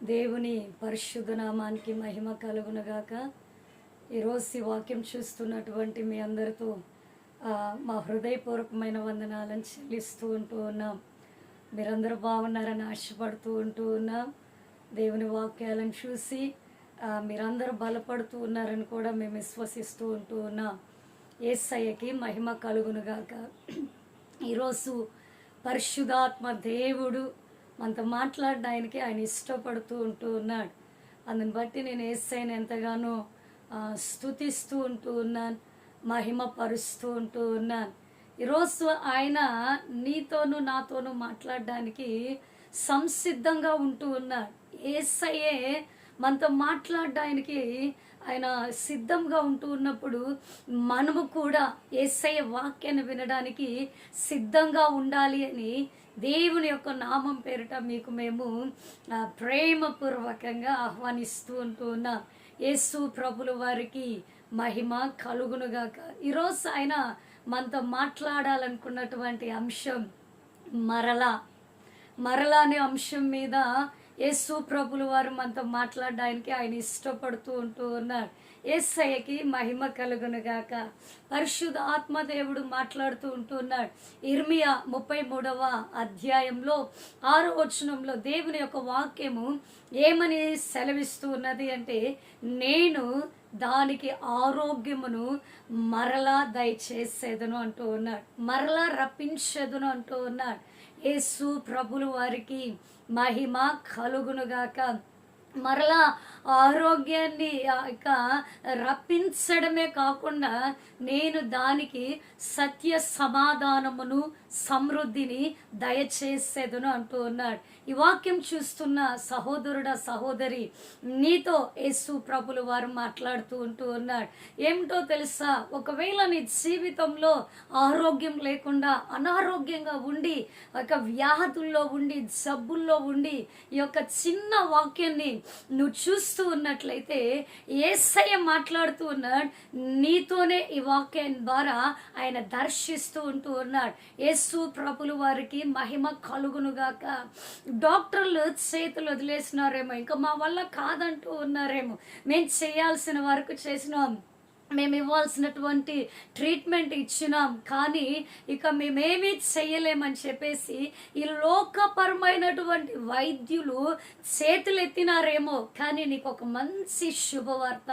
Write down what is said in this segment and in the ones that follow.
దేవుని పరిశుద్ధ నామానికి మహిమ కలుగునుగాక. ఈరోజు ఈ వాక్యం చూస్తున్నటువంటి మీ అందరితో మా హృదయపూర్వకమైన వందనాలను చెల్లిస్తూ ఉన్నాం. మీరందరూ బాగున్నారని ఆశపడుతూ ఉన్నాం. దేవుని వాక్యాలను చూసి మీరందరూ బలపడుతూ ఉన్నారని కూడా మేము విశ్వసిస్తూ ఉన్నాం. యేసయ్యకి మహిమ కలుగునుగాక. ఈరోజు పరిశుద్ధాత్మ దేవుడు మనతో మాట్లాడడానికి ఆయన ఇష్టపడుతూ ఉన్నాడు. అందుని బట్టి నేను యేసయ్యని ఎంతగానో స్తుతిస్తూ ఉన్నాను, మహిమ పరుస్తూ ఉన్నాను. ఈరోజు ఆయన నీతోనూ నాతోనూ మాట్లాడడానికి సంసిద్ధంగా ఉన్నాడు. యేసయ్యే మనతో మాట్లాడడానికి ఆయన సిద్ధంగా ఉన్నప్పుడు మనము కూడా యేసయ్య వాక్యాన్ని వినడానికి సిద్ధంగా ఉండాలి అని దేవుని యొక్క నామం పేరిట మీకు మేము ప్రేమపూర్వకంగా ఆహ్వానిస్తూ ఉన్నాం. యేసు ప్రభుల వారికి మహిమ కలుగునుగాక. ఈరోజు ఆయన మనతో మాట్లాడాలనుకున్నటువంటి అంశం మరలా అనే అంశం మీద యేసు ప్రభుల వారు మనతో మాట్లాడడానికి ఆయన ఇష్టపడుతూ ఉన్నారు. యేసయ్యకి మహిమ కలుగునుగాక. పరిశుద్ధ ఆత్మదేవుడు మాట్లాడుతూ ఉన్నాడు. ఇర్మియా 33వ అధ్యాయంలో 6వ వచనంలో దేవుని యొక్క వాక్యము ఏమని సెలవిస్తూ ఉన్నది అంటే, నేను దానికి ఆరోగ్యమును మరలా దయచేసేదను అంటూ ఉన్నాడు, మరలా రప్పించేదను అంటూ ఉన్నాడు. యేసు ప్రభులు వారికి మహిమ కలుగునుగాక. మరలా ఆరోగ్యాన్ని ఇక రప్పించడమే కాకుండా నేను దానికి సత్య సమాధానమును సమృద్ధిని దయచేసేదను అంటూ ఉన్నాడు. ఈ వాక్యం చూస్తున్న సహోదరుడా సహోదరి, నీతో యేసు ప్రభులు వారు మాట్లాడుతూ ఉన్నాడు. ఏమిటో తెలుసా, ఒకవేళ నీ జీవితంలో ఆరోగ్యం లేకుండా అనారోగ్యంగా ఉండి ఒక వ్యాధుల్లో ఉండి జబ్బుల్లో ఉండి ఈ యొక్క చిన్న వాక్యాన్ని నువ్వు చూస్తూ ఉన్నట్లయితే యేసయ్య మాట్లాడుతూ ఉన్నాడు. నీతోనే ఈ వాక్యం ద్వారా ఆయన దర్శిస్తూ ఉన్నాడు. యేసు ప్రభులు వారికి మహిమ కలుగునుగాక. డాక్టర్లు చేతులు వదిలేసినారేమో, ఇంకా మా వల్ల కాదంటూ ఉన్నారేమో, మేము చేయాల్సిన వరకు చేసినాం, మేము ఇవ్వాల్సినటువంటి ట్రీట్మెంట్ ఇచ్చినాం, కానీ ఇక మేమేమీ చెయ్యలేమని చెప్పేసి ఈ లోకపరమైనటువంటి వైద్యులు చేతులు ఎత్తినారేమో. కానీ నీకు ఒక మంచి శుభవార్త,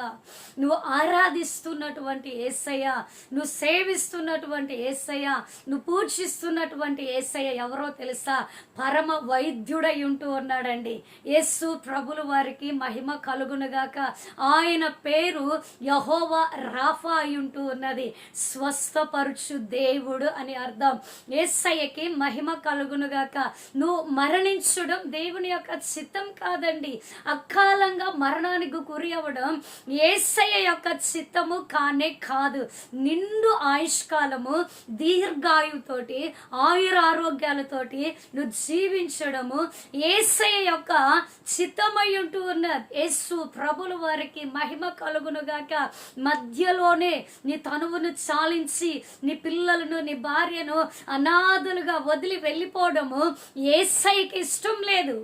నువ్వు ఆరాధిస్తున్నటువంటి యేసయ్య, నువ్వు సేవిస్తున్నటువంటి యేసయ్య, నువ్వు పూజిస్తున్నటువంటి యేసయ్య ఎవరో తెలుసా? పరమ వైద్యుడై ఉన్నాడండి. యేసు ప్రభులు వారికి మహిమ కలుగునుగాక. ఆయన పేరు యెహోవా రాఫా అయి ఉన్నది, స్వస్థపరుచు దేవుడు అని అర్థం. యేసయ్యకి మహిమ కలుగునుగాక. నువ్వు మరణించడం దేవుని యొక్క చిత్తం కాదండి. అకాలంగా మరణానికి గురి అవ్వడం యేసయ్య యొక్క చిత్తము కానే కాదు. నిండు ఆయుష్కాలము దీర్ఘాయుతోటి ఆయురారోగ్యాలతోటి నువ్వు జీవించడము యేసయ్య యొక్క చిత్తమై ఉన్నది. యేసు ప్రభుల వారికి మహిమ కలుగునుగాక. మధ్యలోనే నీ తనువును చాలించి నీ పిల్లలను నీ భార్యను అనాథలుగా వదిలి వెళ్ళిపోవడము యేసయ్యకి ఇష్టం లేదు.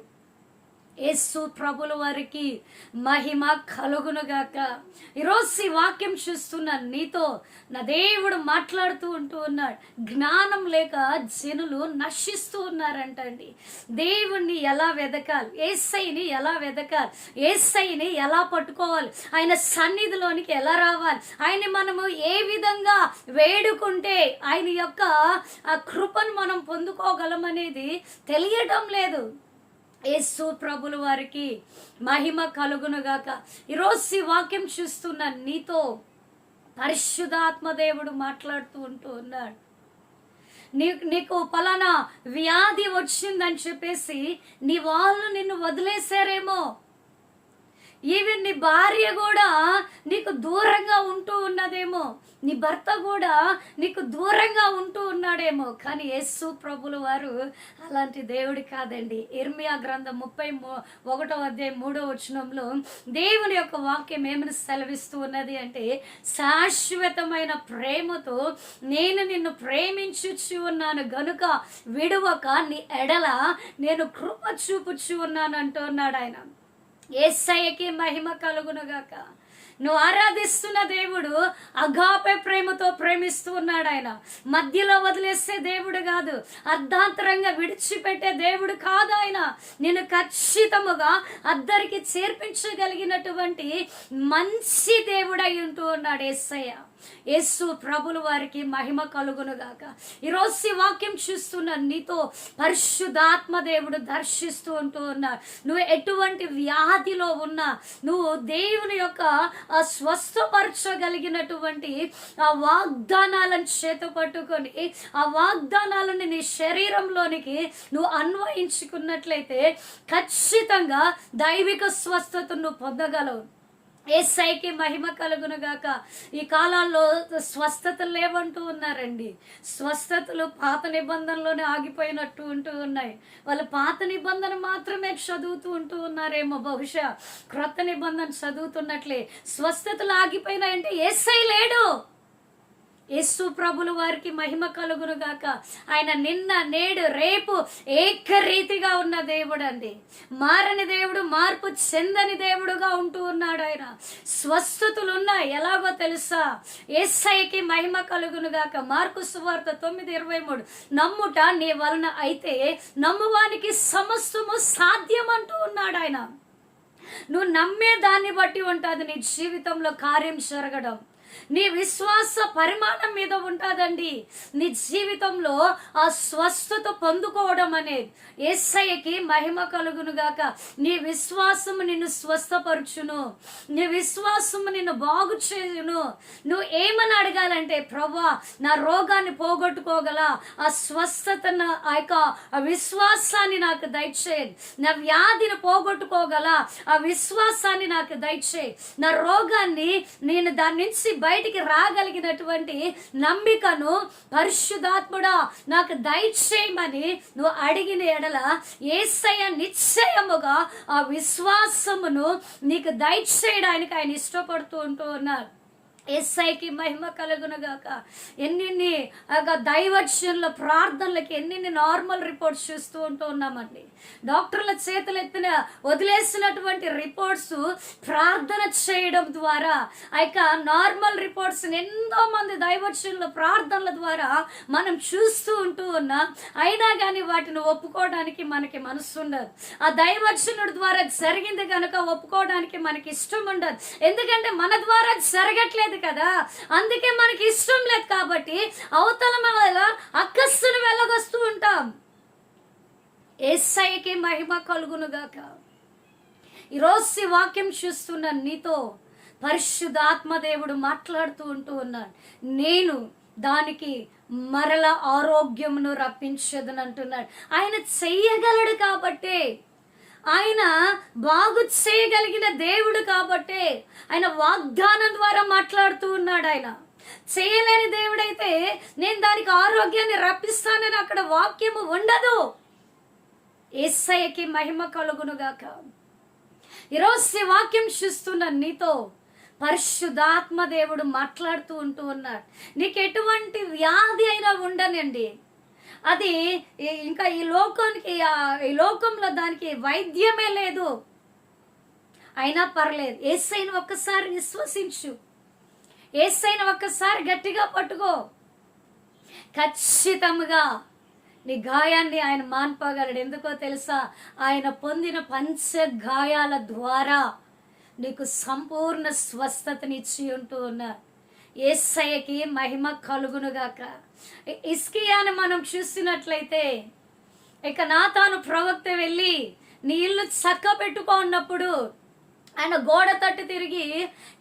యేసు ప్రభుల వారికి మహిమ కలుగునుగాక. ఈరోజు ఈ వాక్యం చూస్తున్న నీతో నా దేవుడు మాట్లాడుతూ ఉన్నాడు. జ్ఞానం లేక జనులు నశిస్తూ ఉన్నారంటండి. దేవుణ్ణి ఎలా వెదకాలి, యేసయ్యని ఎలా వెదకాలి, యేసయ్యని ఎలా పట్టుకోవాలి, ఆయన సన్నిధిలోనికి ఎలా రావాలి, ఆయన మనము ఏ విధంగా వేడుకుంటే ఆయన యొక్క ఆ కృపను మనం పొందుకోగలమనేది తెలియటం లేదు. యేసు ప్రభుల వారికి మహిమ కలుగునుగాక. ఈరోజు ఈ వాక్యం చూస్తున్న నీతో పరిశుద్ధాత్మ దేవుడు మాట్లాడుతూ ఉన్నాడు. నీకు పలానా వ్యాధి వచ్చిందని చెప్పేసి నీ వాళ్ళు నిన్ను వదిలేశారేమో, ఈవెన్ నీ భార్య కూడా నీకు దూరంగా ఉన్నదేమో, నీ భర్త కూడా నీకు దూరంగా ఉన్నాడేమో. కానీ యేసు ప్రభుల వారు అలాంటి దేవుడి కాదండి. ఇర్మియా గ్రంథం 31వ అధ్యాయం 3వ వచనంలో దేవుని యొక్క వాక్యం ఏమని సెలవిస్తూ ఉన్నది అంటే, శాశ్వతమైన ప్రేమతో నేను నిన్ను ప్రేమించుచు ఉన్నాను గనుక విడువక నీ ఎడల నేను కృప చూపుచు ఉన్నాను అంటూ ఉన్నాడు ఆయన. యేసయ్యకి మహిమ కలుగునుగాక. నువ్వు ఆరాధిస్తున్న దేవుడు అగాపే ప్రేమతో ప్రేమిస్తూ ఉన్నాడు. ఆయన మధ్యలో వదిలేసే దేవుడు కాదు, అర్ధాంతరంగా విడిచిపెట్టే దేవుడు కాదు. ఆయన నేను ఖచ్చితముగా అద్దరికి చేర్పించగలిగినటువంటి మంచి దేవుడై ఉంటూ ఉన్నాడు యేసయ్య. యేసు ప్రభుల వారికి మహిమ కలుగునుగాక. ఈరోజు ఈ వాక్యం చూస్తున్న నీతో పరిశుద్ధాత్మ దేవుడు దర్శిస్తూ ఉంటూ ఉన్నాడు. నువ్వు ఎటువంటి వ్యాధిలో ఉన్నా నువ్వు దేవుని యొక్క స్వస్థపరచగలిగినటువంటి ఆ వాగ్దానాలను చేత పట్టుకొని ఆ వాగ్దానాలను నీ శరీరంలోనికి నువ్వు అన్వయించుకున్నట్లయితే ఖచ్చితంగా దైవిక స్వస్థతను నువ్వు పొందగలవు. యేసయ్యకి మహిమ కలుగునుగాక. ఈ కాలాల్లో స్వస్థతలు లేవంటూ ఉన్నారండి. స్వస్థతలు పాత నిబంధనలోనే ఆగిపోయినట్టు ఉంటూ ఉన్నాయి. వాళ్ళు పాత నిబంధన మాత్రమే చదువుతూ ఉంటూ ఉన్నారేమో, బహుశా క్రొత్త నిబంధన చదువుతున్నట్లే స్వస్థతలు ఆగిపోయినాయంటే యేసయ్య లేడు. యేసు ప్రభుల వారికి మహిమ కలుగునుగాక. ఆయన నిన్న నేడు రేపు ఏకరీతిగా ఉన్న దేవుడు అండి. మారని దేవుడు, మార్పు చెందని దేవుడుగా ఉంటూ ఉన్నాడు. ఆయన స్వస్థతలు ఉన్నాయి. ఎలాగో తెలుసా? యేసయ్యకి మహిమ కలుగునుగాక. మార్కు సువార్త 9:23 నమ్ముట నీ వలన అయితే నమ్మువానికి సమస్తము సాధ్యం అంటూ ఉన్నాడు ఆయన. నువ్వు నమ్మే దాన్ని బట్టి ఉంటుంది నీ జీవితంలో కార్యం జరగడం. నీ విశ్వాస పరిమాణం మీద ఉంటుందండి నీ జీవితంలో ఆ స్వస్థత పొందుకోవడం అనేది. యేసయ్యకి మహిమ కలుగునుగాక. నీ విశ్వాసము నిన్ను స్వస్థపరచును, నీ విశ్వాసము నిన్ను బాగు చేయును. నువ్వు ఏమని అడగాలంటే, ప్రభువా నా రోగాన్ని పోగొట్టుకోగల ఆ స్వస్థతను, ఆ యొక్క విశ్వాసాన్ని నాకు దయచేయి. నా వ్యాధిని పోగొట్టుకోగల ఆ విశ్వాసాన్ని నాకు దయచేయి. నా రోగాన్ని నేను దాని నుంచి బయటికి రాగలిగినటువంటి నమ్మికను పరిశుద్ధాత్ముడా నాకు దయచేయమని నువ్వు అడిగిన ఎడల యేసయ్య నిశ్చయముగా ఆ విశ్వాసమును నీకు దయచేయడానికి ఆయన ఇష్టపడుతూ ఉంటూ ఉన్నారు. యేసయ్యకి మహిమ కలుగునుగాక. ఎన్ని దైవజనుల ప్రార్థనలకి ఎన్ని నార్మల్ రిపోర్ట్స్ చూస్తూ ఉంటూ ఉన్నామండి. డాక్టర్ల చేతులు ఎత్తిన వదిలేసినటువంటి రిపోర్ట్స్ ప్రార్థన చేయడం ద్వారా ఆ యొక్క నార్మల్ రిపోర్ట్స్ ఎంతో మంది దైవజనుల ప్రార్థనల ద్వారా మనం చూస్తూ ఉంటూ ఉన్నాం. అయినా కానీ వాటిని ఒప్పుకోవడానికి మనకి మనసు ఉండదు. ఆ దైవజనుడి ద్వారా జరిగింది కనుక ఒప్పుకోవడానికి మనకి ఇష్టం ఉండదు. ఎందుకంటే మన ద్వారా జరగట్లేదు కదా, అందుకే మనకి ఇష్టం లేదు. కాబట్టి అవతల మన అక్కస్సును వెళ్ళగొస్తూ ఉంటాం. యేసయ్యకి మహిమ కలుగునుగాక. ఈరోజు ఈ వాక్యం చూస్తున్న నీతో పరిశుద్ధాత్మ దేవుడు మాట్లాడుతూ ఉంటూ ఉన్నాడు. నేను దానికి మరల ఆరోగ్యమును రప్పించదని అంటున్నాడు. ఆయన చెయ్యగలడు కాబట్టే, ఆయన బాగు చేయగలిగిన దేవుడు కాబట్టే ఆయన వాగ్దానం ద్వారా మాట్లాడుతూ ఉన్నాడు. ఆయన చేయలేని దేవుడైతే నేను దానికి ఆరోగ్యాన్ని రప్పిస్తానని అక్కడ వాక్యము ఉండదు. యేసయ్యకి మహిమ కలుగునుగాక. ఈరోజు వాక్యం చూస్తున్న నీతో పరిశుద్ధాత్మ దేవుడు మాట్లాడుతూ ఉంటూ ఉన్నాడు. నీకు ఎటువంటి వ్యాధి అయినా ఉండనండి, అది ఇంకా ఈ లోకంలో దానికి వైద్యమే లేదు, అయినా పర్లేదు. యేసయ్యను ఒక్కసారి విశ్వసించు, యేసయ్యను ఒక్కసారి గట్టిగా పట్టుకో. ఖచ్చితంగా నీ గాయాన్ని ఆయన మాన్పగలడు. ఎందుకో తెలుసా? ఆయన పొందిన పంచ గాయాల ద్వారా నీకు సంపూర్ణ స్వస్థతనిచ్చి ఉంటూ ఉన్నారు. యేసయ్యకి మహిమ కలుగునుగాక. హిజ్కియాను మనం చూసినట్లయితే, ఇక నాతాను ప్రవక్త వెళ్ళి నీ ఇల్లు చక్క పెట్టుకున్నప్పుడు ఆయన గోడ తట్టు తిరిగి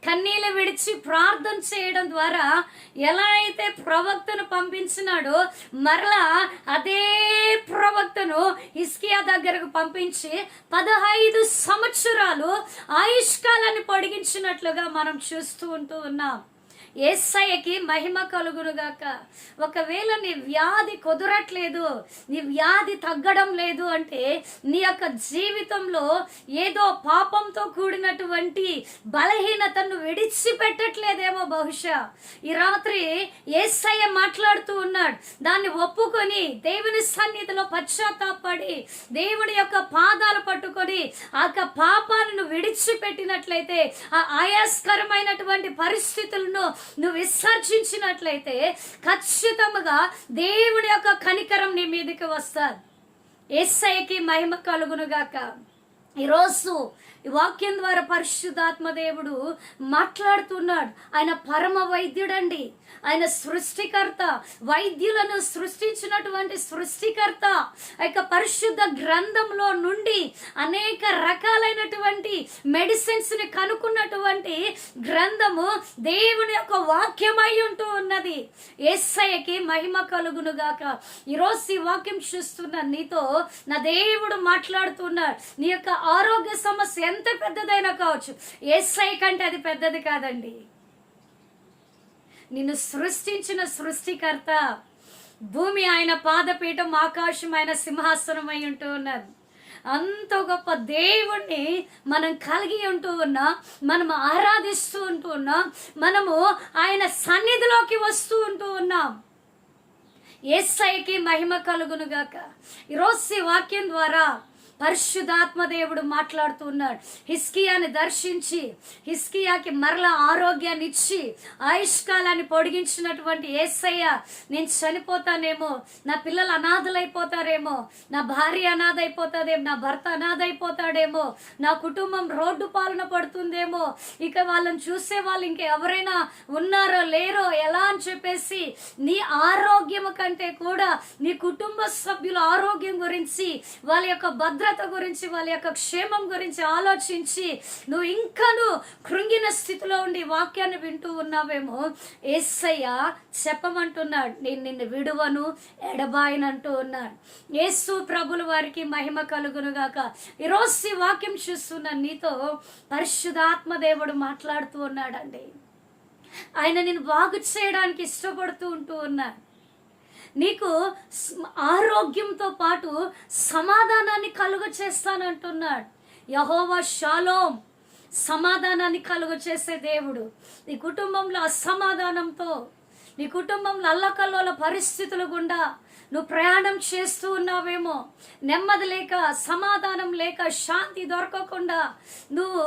కన్నీళ్ళు విడిచి ప్రార్థన చేయడం ద్వారా ఎలా అయితే ప్రవక్తను పంపించినాడో మరలా అదే ప్రవక్తను హిజ్కియా దగ్గరకు పంపించి 15 సంవత్సరాలు ఆయుష్కాలాన్ని పొడిగించినట్లుగా మనం చూస్తూ ఉంటూ ఉన్నాం. యేసయ్యకి మహిమ కలుగునుగాక. ఒకవేళ నీ వ్యాధి కుదరట్లేదు, నీ వ్యాధి తగ్గడం లేదు అంటే నీ యొక్క జీవితంలో ఏదో పాపంతో కూడినటువంటి బలహీనతను విడిచిపెట్టట్లేదేమో బహుశా. ఈ రాత్రి యేసయ్య మాట్లాడుతూ ఉన్నాడు. దాన్ని ఒప్పుకొని దేవుని సన్నిధిలో పశ్చాత్తాపడి దేవుడి యొక్క పాదాలు పట్టుకొని ఆ యొక్క పాపాలను విడిచిపెట్టినట్లయితే, ఆ ఆయాస్కరమైనటువంటి పరిస్థితులను నువ్వు విసర్జించినట్లయితే ఖచ్చితంగా దేవుడి యొక్క కనికరం నీ మీదకి వస్తుంది. యేసయ్యకి మహిమ కలుగునుగాక. ఈరోజు ఈ వాక్యం ద్వారా పరిశుద్ధాత్మ దేవుడు మాట్లాడుతున్నాడు. ఆయన పరమ వైద్యుడండి, ఆయన సృష్టికర్త, వైద్యులను సృష్టించినటువంటి సృష్టికర్త. ఆ పరిశుద్ధ గ్రంథంలో నుండి అనేక రకాలైనటువంటి మెడిసిన్స్ ని కనుక్కున్నటువంటి గ్రంథము దేవుని యొక్క వాక్యమై ఉంటూ ఉన్నది. యేసయ్యకి మహిమ కలుగునుగాక. ఈరోజు ఈ వాక్యం చూస్తున్న నీతో నా దేవుడు మాట్లాడుతున్నాడు. నీ యొక్క ఆరోగ్య సమస్య ఎంత పెద్దదైనా కావచ్చు, యేసయ్య కంటే అది పెద్దది కాదండి. నిన్ను సృష్టించిన సృష్టికర్త, భూమి ఆయన పాదపీఠం, ఆకాశం ఆయన సింహాసనం అయి ఉంటూ ఉన్నది. అంత గొప్ప దేవుణ్ణి మనం కలిగి ఉంటూ ఉన్నాం, మనం ఆరాధిస్తూ ఉంటూ ఉన్నాం, మనము ఆయన సన్నిధిలోకి వస్తూ ఉంటూ ఉన్నాం. యేసయ్యకి మహిమ కలుగునుగాక. ఈరోజు ఈ వాక్యం ద్వారా పరిశుద్ధాత్మ దేవుడు మాట్లాడుతున్నాడు. హిస్కియాని దర్శించి హిస్కియాకి మరలా ఆరోగ్యాన్ని ఇచ్చి ఆయుష్కాలాన్ని పొడిగించినటువంటి యేసయ్య, నేను చనిపోతానేమో, నా పిల్లలు అనాథలైపోతారేమో, నా భార్య అనాథ అయిపోతాదేమో, నా భర్త అనాథ అయిపోతాడేమో, నా కుటుంబం రోడ్డు పాలన పడుతుందేమో, ఇక వాళ్ళని చూసే వాళ్ళు ఇంకెవరైనా ఉన్నారో లేరో ఎలా అని చెప్పేసి నీ ఆరోగ్యం కంటే కూడా నీ కుటుంబ సభ్యుల ఆరోగ్యం గురించి, వాళ్ళ యొక్క భద్రత గురించి, వాళ్ళ యొక్క క్షేమం గురించి ఆలోచించి నువ్వు ఇంకాను కృంగిన స్థితిలో ఉండి వాక్యాన్ని వింటూ ఉన్నావేమో. యేసయ్య చెప్పమంటున్నాడు, నేను నిన్ను విడువను ఎడబాయనంటూ ఉన్నాడు. యేసు ప్రభుల వారికి మహిమ కలుగునుగాక. ఈరోజు ఈ వాక్యం చూస్తున్న నీతో పరిశుద్ధాత్మ దేవుడు మాట్లాడుతూ ఉన్నాడండి. ఆయన నిన్ను బాగు చేయడానికి ఇష్టపడుతూ ఉంటూ ఉన్నాడు. నీకు ఆరోగ్యంతో పాటు సమాధానాన్ని కలుగ చేస్తానంటున్నాడు. యెహోవా షాలోమ్, సమాధానాన్ని కలుగ చేసే దేవుడు. నీ కుటుంబంలో అసమాధానంతో, నీ కుటుంబంలో అల్లకల్లోల పరిస్థితుల గుండా నువ్వు ప్రయాణం చేస్తూ ఉన్నావేమో, నెమ్మది లేక, సమాధానం లేక, శాంతి దొరకకుండా నువ్వు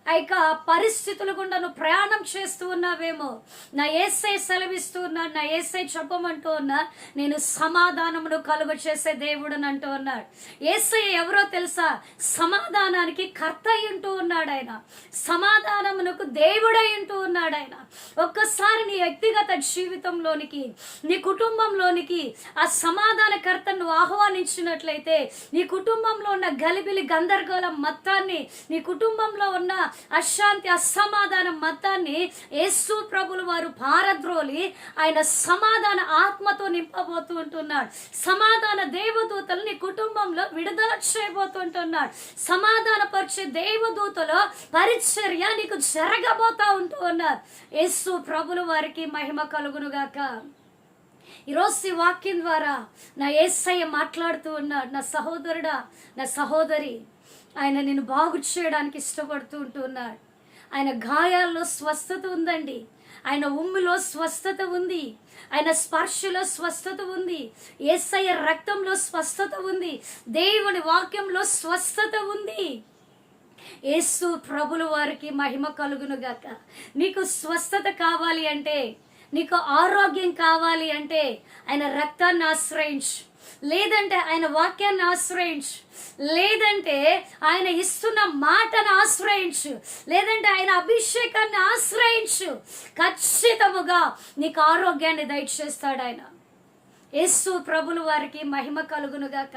ఆ యొక్క పరిస్థితుల గుండా నువ్వు ప్రయాణం చేస్తూ ఉన్నావేమో. నా యేసయ్య సెలవిస్తూ ఉన్నాడు, నా యేసయ్య చెప్పమంటూ ఉన్నా, నేను సమాధానమును కలుగ చేసే దేవుడు అంటూ ఉన్నాడు. యేసయ్య ఎవరో తెలుసా? సమాధానానికి కర్త అయ్యుంటూ ఉన్నాడు ఆయన, సమాధానమునకు దేవుడై ఉంటూ ఉన్నాడు ఆయన. ఒక్కసారి నీ వ్యక్తిగత జీవితంలోనికి, నీ కుటుంబంలోనికి ఆ సమాధానకర్తను ఆహ్వానించినట్లయితే, నీ కుటుంబంలో ఉన్న గలిబిలి గందరగోళం మొత్తాన్ని, నీ కుటుంబంలో ఉన్న అశాంతి అసమాధానం మొత్తాన్ని యేసు ప్రభులు వారు పారద్రోలి ఆయన సమాధాన ఆత్మతో నింపబోతూ ఉంటున్నాడు. సమాధాన దేవదూతలు నీ కుటుంబంలో విడుదల చేయబోతుంటున్నాడు. సమాధాన పరిచే దేవదూతల పరిచర్య నీకు జరగబోతా ఉంటూ ఉన్నారు. యేసు ప్రభులు వారికి మహిమ కలుగునుగాక. ఈరోజు ఈ వాక్యం ద్వారా నా యేసయ్య మాట్లాడుతూ ఉన్నాడు. నా సహోదరుడా, నా సహోదరి, ఆయన నిన్ను బాగు చేయడానికి ఇష్టపడుతూ ఉంటున్నాడు. ఆయన గాయాల్లో స్వస్థత ఉందండి, ఆయన ఉమ్మిలో స్వస్థత ఉంది, ఆయన స్పర్శలో స్వస్థత ఉంది, యేసయ్య రక్తంలో స్వస్థత ఉంది, దేవుని వాక్యంలో స్వస్థత ఉంది. యేసు ప్రభుల వారికి మహిమ కలుగునుగాక. నీకు స్వస్థత కావాలి అంటే, నీకు ఆరోగ్యం కావాలి అంటే ఆయన రక్తాన్ని ఆశ్రయించు, లేదంటే ఆయన వాక్యాన్ని ఆశ్రయించు, లేదంటే ఆయన ఇస్తున్న మాటను ఆశ్రయించు, లేదంటే ఆయన అభిషేకాన్ని ఆశ్రయించు. ఖచ్చితముగా నీకు ఆరోగ్యాన్ని దయచేస్తాడు ఆయన. యేసు ప్రభుల వారికి మహిమ కలుగునుగాక.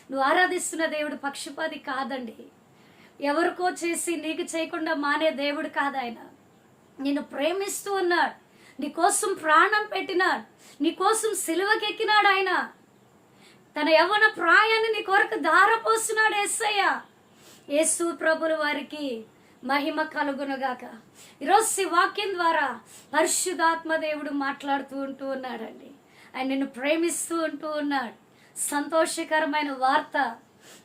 నువ్వు ఆరాధిస్తున్న దేవుడు పక్షపాతి కాదండి, ఎవరికో చేసి నీకు చేయకుండా మానే దేవుడు కాదు ఆయన. నిన్ను ప్రేమిస్తూ ఉన్నాడు, నీకోసం ప్రాణం పెట్టినాడు, నీకోసం సిలువకెక్కినాడు ఆయన. తన యవ్వన ప్రాయాన్ని నీ కొరకు ధారపోస్తున్నాడు యేసయ్య. యేసు ప్రభుల వారికి మహిమ కలుగునుగాక. ఈరోజు ఈ వాక్యం ద్వారా పరిశుద్ధాత్మ దేవుడు మాట్లాడుతూ ఉంటూ ఉన్నాడండి. ఆయన నిన్ను ప్రేమిస్తూ ఉంటూ ఉన్నాడు. సంతోషకరమైన వార్త,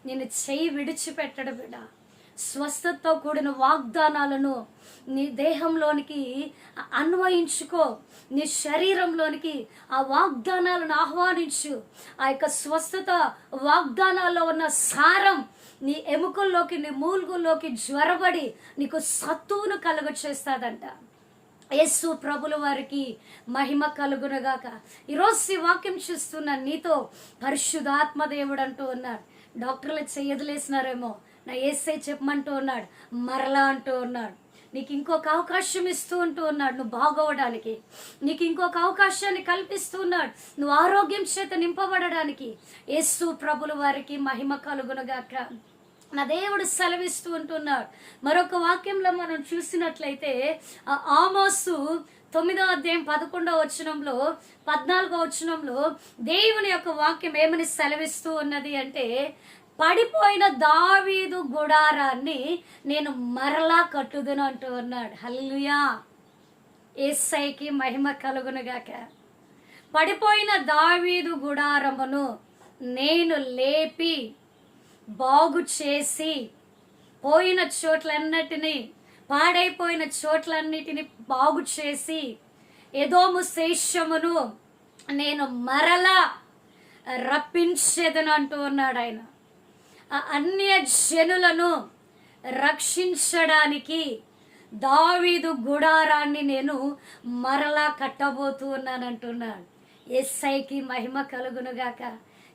నేను చెయ్యి విడిచిపెట్టడు బిడ్డ. స్వస్థతతో కూడిన వాగ్దానాలను నీ దేహంలోనికి అన్వయించుకో, నీ శరీరంలోనికి ఆ వాగ్దానాలను ఆహ్వానించు. ఆ యొక్క స్వస్థత వాగ్దానాల్లో ఉన్న సారం నీ ఎముకల్లోకి, నీ మూలుగుల్లోకి జ్వరబడి నీకు సత్తువును కలుగ చేస్తాదంట. యేసు ప్రభుల వారికి మహిమ కలుగునగాక. ఈరోజు ఈ వాక్యం చూస్తున్న నీతో పరిశుద్ధాత్మ దేవుడు అంటూ ఉన్నాడు. డాక్టర్లు చెయ్యదులేసినారేమో, నా యేసే చెప్పమంటూ ఉన్నాడు, మరలా అంటూ ఉన్నాడు. నీకు ఇంకొక అవకాశం ఇస్తూ ఉంటూ ఉన్నాడు నువ్వు బాగోవడానికి. నీకు ఇంకొక అవకాశాన్ని కల్పిస్తూ ఉన్నాడు నువ్వు ఆరోగ్యం చేత నింపబడడానికి. యేసు ప్రభుల వారికి మహిమ కలుగునగాక. నా దేవుడు సెలవిస్తూ ఉంటున్నాడు. మరొక వాక్యంలో మనం చూసినట్లయితే ఆమోసు 9వ అధ్యాయం 11వ వచనంలో 14వ వచనంలో దేవుని యొక్క వాక్యం ఏమని సెలవిస్తూ ఉన్నది అంటే, పడిపోయిన దావీదు గుడారాన్ని నేను మరలా కట్టుదును అంటూ ఉన్నాడు. హల్లెలూయా. యేసయ్యకి మహిమ కలుగునుగాక. పడిపోయిన దావీదు గుడారమును నేను లేపి బాగు చేసి, పోయిన చోట్లన్నిటినీ, పాడైపోయిన చోట్లన్నిటిని బాగు చేసి, ఎదోము శేషమును నేను మరలా రప్పించేదను అంటూ ఉన్నాడు ఆయన. ఆ అన్య జనులను రక్షించడానికి దావీదు గుడారాన్ని నేను మరలా కట్టబోతూ ఉన్నానంటున్నాడు. యేసయ్యకి మహిమ కలుగునుగాక.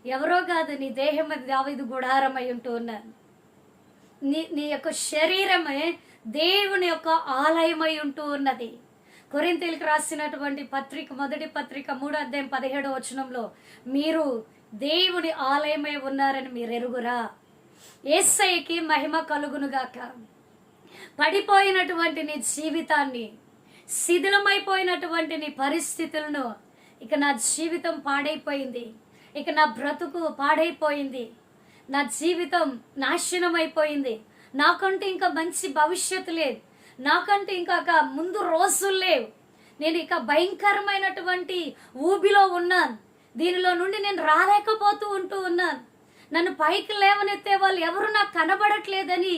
ఎవరో కాదు, నీ దేహం దావీదు గుడారమై ఉంటూ ఉన్నాను. నీ యొక్క శరీరమే దేవుని యొక్క ఆలయమై ఉంటూ ఉన్నది. కొరింథీయులకు రాసినటువంటి పత్రిక, మొదటి పత్రిక 3వ అధ్యాయం 17వ వచనంలో, మీరు దేవుని ఆలయమై ఉన్నారని మీరు ఎరుగురా. యేసయ్యకి మహిమ కలుగునుగాక. పడిపోయినటువంటి నీ జీవితాన్ని, శిథిలమైపోయినటువంటి నీ పరిస్థితులను, ఇక నా జీవితం పాడైపోయింది, ఇక నా బ్రతుకు పాడైపోయింది, నా జీవితం నాశనం అయిపోయింది, నాకంటే ఇంకా మంచి భవిష్యత్తు లేదు, నాకంటే ఇంకా ముందు రోజులు లేవు, నేను ఇక భయంకరమైనటువంటి ఊబిలో ఉన్నాను, దీనిలో నుండి నేను రాలేకపోతూ ఉంటూ ఉన్నాను, నన్ను పైకి లేవనెత్తే వాళ్ళు ఎవరు నాకు కనబడట్లేదని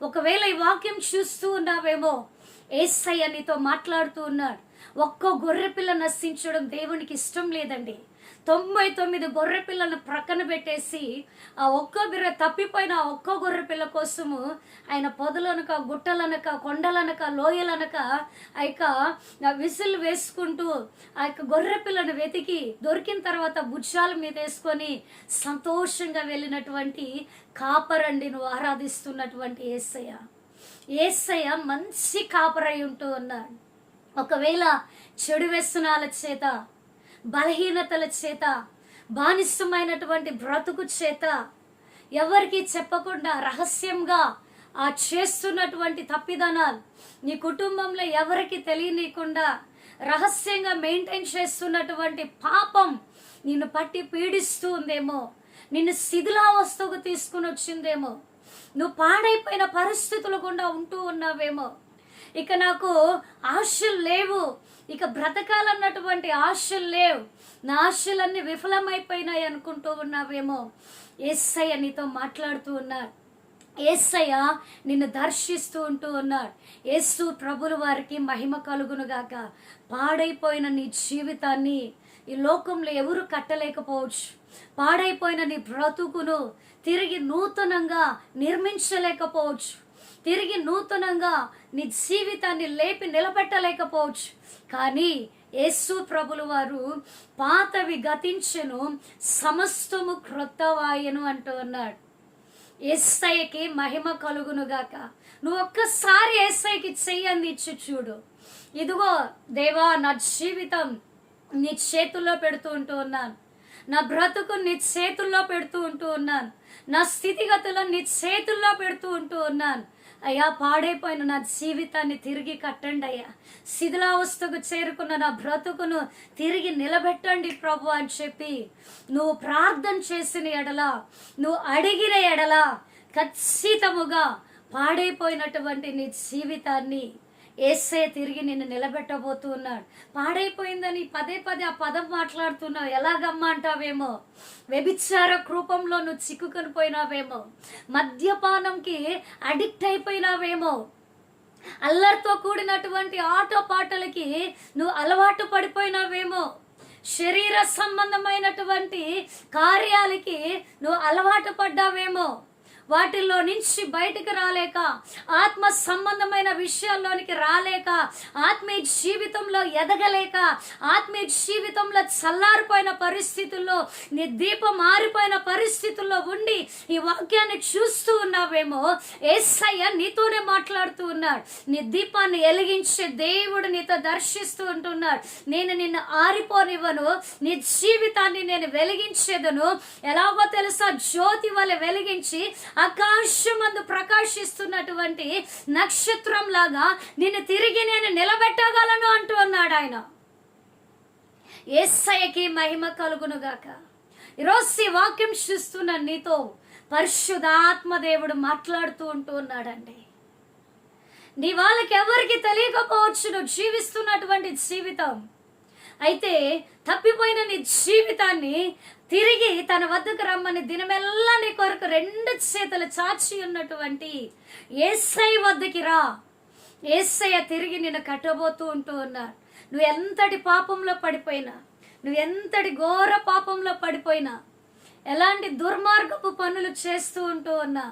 ఒకవేళ ఈ వాక్యం చూస్తూ ఉన్నావేమో, యేసయ్య నీతో మాట్లాడుతూ ఉన్నాడు. ఒక్క గొర్రె పిల్ల నశించడం దేవునికి ఇష్టం లేదండి. 99 గొర్రె పిల్లలను ప్రక్కన పెట్టేసి ఆ ఒక్క బిర్ర తప్పిపోయిన ఆ ఒక్క గొర్రె పిల్ల కోసము ఆయన పొదలనక, గుట్టలనక, కొండలనక, లోయలనక ఆ యొక్క విసులు వేసుకుంటూ ఆ యొక్క గొర్రె పిల్లను వెతికి దొరికిన తర్వాత భుజాల మీద వేసుకొని సంతోషంగా వెళ్ళినటువంటి కాపరండి నువ్వు ఆరాధిస్తున్నటువంటి యేసయ్య. యేసయ్య మంచి కాపరై ఉంటూ ఉన్నాడు. ఒకవేళ చెడు వ్యసనాల చేత, బలహీనతల చేత, బానిసమైనటువంటి బ్రతుకు చేత ఎవరికి చెప్పకుండా రహస్యంగా ఆ చేస్తున్నటువంటి తప్పిదనాలు నీ కుటుంబంలో ఎవరికి తెలియనీయకుండా రహస్యంగా మెయింటైన్ చేస్తున్నటువంటి పాపం నిన్ను పట్టి పీడిస్తూ ఉందేమో, నిన్ను శిథిలావస్థకు తీసుకుని వచ్చిందేమో, నువ్వు పాడైపోయిన పరిస్థితులు గుండా ఉంటూ ఉన్నావేమో, ఇక నాకు ఆశలు లేవు, ఇక బ్రతకాలన్నటువంటి ఆశలు లేవు, నా ఆశలన్నీ విఫలమైపోయినాయి అనుకుంటూ ఉన్నావేమో, యేసయ్య నీతో మాట్లాడుతూ ఉన్నాడు. యేసయ్య నిన్ను దర్శిస్తూ ఉంటూ ఉన్నాడు. యేసు ప్రభుల వారికి మహిమ కలుగునుగాక. పాడైపోయిన నీ జీవితాన్ని ఈ లోకంలో ఎవరు కట్టలేకపోవచ్చు. పాడైపోయిన నీ బ్రతుకును తిరిగి నూతనంగా నిర్మించలేకపోవచ్చు. తిరిగి నూతనంగా నీ జీవితాన్ని లేపి నిలబెట్టలేకపోవచ్చు. కానీ యేసు ప్రభుల వారు పాతవి గతించెను, సమస్తము క్రొత్తవాయెను అంటూ ఉన్నాడు. యేసయ్యకి మహిమ కలుగునుగాక. నువ్వు ఒక్కసారి యేసయ్యకి చెయ్యి అందించి చూడు. ఇదిగో దేవా, నా జీవితం నీ చేతుల్లో పెడుతూ ఉంటూ ఉన్నాను, నా బ్రతుకు నీ చేతుల్లో పెడుతూ ఉంటూ ఉన్నాను, నా స్థితిగతులను నీ చేతుల్లో పెడుతూ ఉంటూ ఉన్నాను. అయ్యా, పాడైపోయిన నా జీవితాన్ని తిరిగి కట్టండి అయ్యా, శిథిలావస్థకు చేరుకున్న నా బ్రతుకును తిరిగి నిలబెట్టండి ప్రభు అని చెప్పి నువ్వు ప్రార్థన చేసిన ఎడల, నువ్వు అడిగిన ఎడల ఖచ్చితముగా పాడైపోయినటువంటి నీ జీవితాన్ని యేసయ్య తిరిగి నిన్ను నిలబెట్టబోతూ ఉన్నాడు. పాడైపోయిందని పదే పదే ఆ పదం మాట్లాడుతున్నావు, ఎలాగమ్మా అంటావేమో. వ్యభిచార రూపంలో నువ్వు చిక్కుకొని పోయినావేమో, మద్యపానంకి అడిక్ట్ అయిపోయినావేమో, అల్లరితో కూడినటువంటి ఆటో పాటలకి నువ్వు అలవాటు పడిపోయినావేమో, శరీర సంబంధమైనటువంటి కార్యాలకి నువ్వు అలవాటు పడ్డావేమో, వాటిల్లో నుంచి బయటికి రాలేక, ఆత్మ సంబంధమైన విషయాల్లోనికి రాలేక, ఆత్మీయ జీవితంలో ఎదగలేక, ఆత్మీయ జీవితంలో చల్లారిపోయిన పరిస్థితుల్లో, నీ దీపం మారిపోయిన పరిస్థితుల్లో ఉండి ఈ వాక్యాన్ని చూస్తూ ఉన్నావేమో. యేసయ్య నీతోనే మాట్లాడుతూ ఉన్నాడు. నీ దీపాన్ని వెలిగించే దేవుడు నీతో దర్శిస్తూ ఉంటున్నాడు. నేను నిన్ను ఆరిపోనివ్వను, నీ జీవితాన్ని నేను వెలిగించేదను. ఎలాగో తెలుసా, జ్యోతి వలె వెలిగించి ఆకాశమందు ప్రకాశిస్తున్నటువంటి నక్షత్రం లాగా నిన్ను తిరిగి నేను నిలబెట్టగలను అంటూ అన్నాడు ఆయన. యేసయ్యకి మహిమ కలుగును గాక. ఈరోజు ఈ వాక్యం చూస్తున్న నీతో పరిశుద్ధాత్మ దేవుడు మాట్లాడుతూ ఉంటూ ఉన్నాడండి. నీ వాళ్ళకి ఎవరికి తెలియకపోవచ్చు నువ్వు జీవిస్తున్నటువంటి జీవితం. అయితే తప్పిపోయిన నీ జీవితాన్ని తిరిగి తన వద్దకు రమ్మని దినమెల్లా నీ కొరకు 2 చేతులు చాచి ఉన్నటువంటి యేసయ్య వద్దకి రా. యేసయ్య తిరిగి నిన్ను కట్టబోతూ ఉంటూ ఉన్నాడు. నువ్వు ఎంతటి పాపంలో పడిపోయినా, నువ్వు ఎంతటి ఘోర పాపంలో పడిపోయినా, ఎలాంటి దుర్మార్గపు పనులు చేస్తూ ఉంటూ ఉన్నా,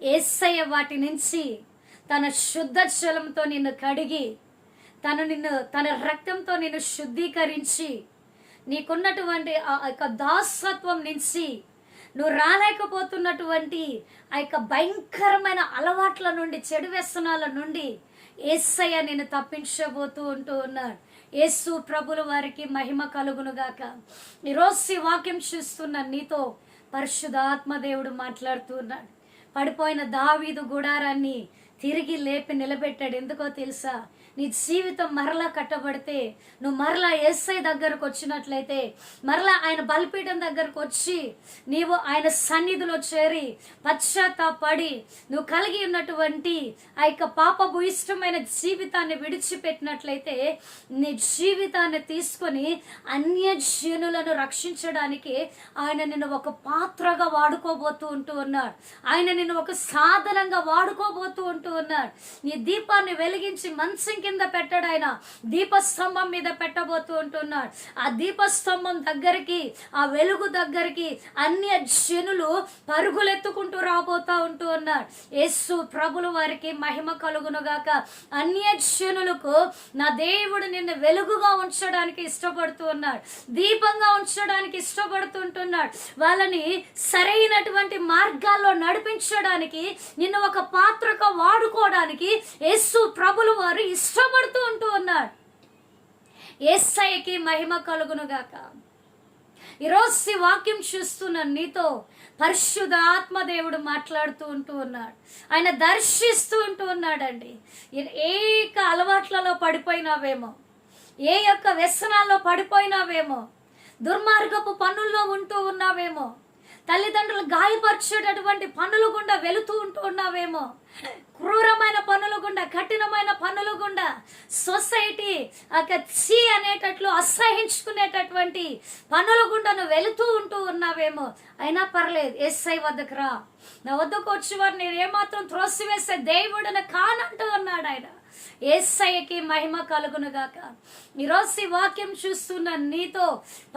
యేసయ్య వాటి నుంచి తన శుద్ధ జలంతో నిన్ను కడిగి, తన రక్తంతో నిన్ను శుద్ధీకరించి, నీకున్నటువంటి ఆ యొక్క దాసత్వం నుంచి, నువ్వు రాలేకపోతున్నటువంటి ఆ యొక్క భయంకరమైన అలవాట్ల నుండి, చెడు వ్యసనాల నుండి యేసయ్య నిన్ను తప్పించబోతూ ఉంటూ ఉన్నాడు. యేసు ప్రభుల వారికి మహిమ కలుగును గాక. ఈరోజు ఈ వాక్యం చూస్తున్న నీతో పరిశుద్ధాత్మ దేవుడు మాట్లాడుతూ ఉన్నాడు. పడిపోయిన దావీదు గుడారాన్ని తిరిగి లేపి నిలబెట్టాడు. ఎందుకో తెలుసా? నీ జీవితం మరలా కట్టబడితే, నువ్వు మరలా యేసయ్య దగ్గరకు వచ్చినట్లయితే, మరలా ఆయన బలిపీఠం దగ్గరకు వచ్చి నీవు ఆయన సన్నిధిలో చేరి పశ్చాత్తాపడి నువ్వు కలిగి ఉన్నటువంటి ఆ యొక్క పాపపు ఇష్టమైన జీవితాన్ని విడిచిపెట్టినట్లయితే, నీ జీవితాన్ని తీసుకొని అన్యజనులను రక్షించడానికి ఆయన నిన్ను ఒక పాత్రగా వాడుకోబోతూ ఉంటూ ఉన్నాడు. ఆయన నిన్ను ఒక సాధనంగా వాడుకోబోతూ ఉంటూ ఉన్నాడు. నీ దీపాన్ని వెలిగించి మంచం కింద పెట్టాడు ఆయన, దీపస్తంభం మీద పెట్టబోతూ ఉంటున్నాడు. ఆ దీపస్తంభం దగ్గరికి, ఆ వెలుగు దగ్గరికి అన్య జనులు పరుగులెత్తుకుంటూ రాబోతా ఉంటూ ఉన్నాడు. యేసు ప్రభుల వారికి మహిమ కలుగును గాక. అన్య జనులకు నా దేవుడు నిన్ను వెలుగుగా ఉంచడానికి ఇష్టపడుతూ ఉన్నాడు, దీపంగా ఉంచడానికి ఇష్టపడుతుంటున్నాడు. వాళ్ళని సరైనటువంటి మార్గాల్లో నడిపించడానికి, నిన్ను ఒక పాత్రగా వాడుకోవడానికి యేసు ప్రభుల వారు ఇష్టపడుతూ ఉంటూ ఉన్నాడు. యేసయ్యకి మహిమ కలుగును గాక. ఈరోజు ఈ వాక్యం చూస్తున్న నీతో పరిశుద్ధాత్మ దేవుడు మాట్లాడుతూ ఉంటూ ఉన్నాడు. ఆయన దర్శిస్తూ ఉంటూ ఉన్నాడండి. ఏ అలవాట్లలో పడిపోయినావేమో, ఏ యొక్క వ్యసనాల్లో పడిపోయినావేమో, దుర్మార్గపు పనుల్లో ఉంటూ ఉన్నావేమో, తల్లిదండ్రులు గాయపరిచేటటువంటి పనులు గుండా వెళుతూ ఉంటూ ఉన్నావేమో, క్రూరమైన పనులు గుండా, కఠినమైన పనులు గుండా, సొసైటీ చీ అనేటట్లు అసహించుకునేటటువంటి పనుల గుండా నువ్వు వెళుతూ ఉంటూ ఉన్నావేమో. అయినా పర్లేదు, యేసయ్య వద్దకు రా. నా వద్దకు వచ్చి వారు నేను ఏమాత్రం త్రోసివేసే దేవుడిని కానంటూ ఉన్నాడు ఆయన. యేసయ్యకి మహిమ కలుగును గాక. ఈరోజు ఈ వాక్యం చూస్తున్న నీతో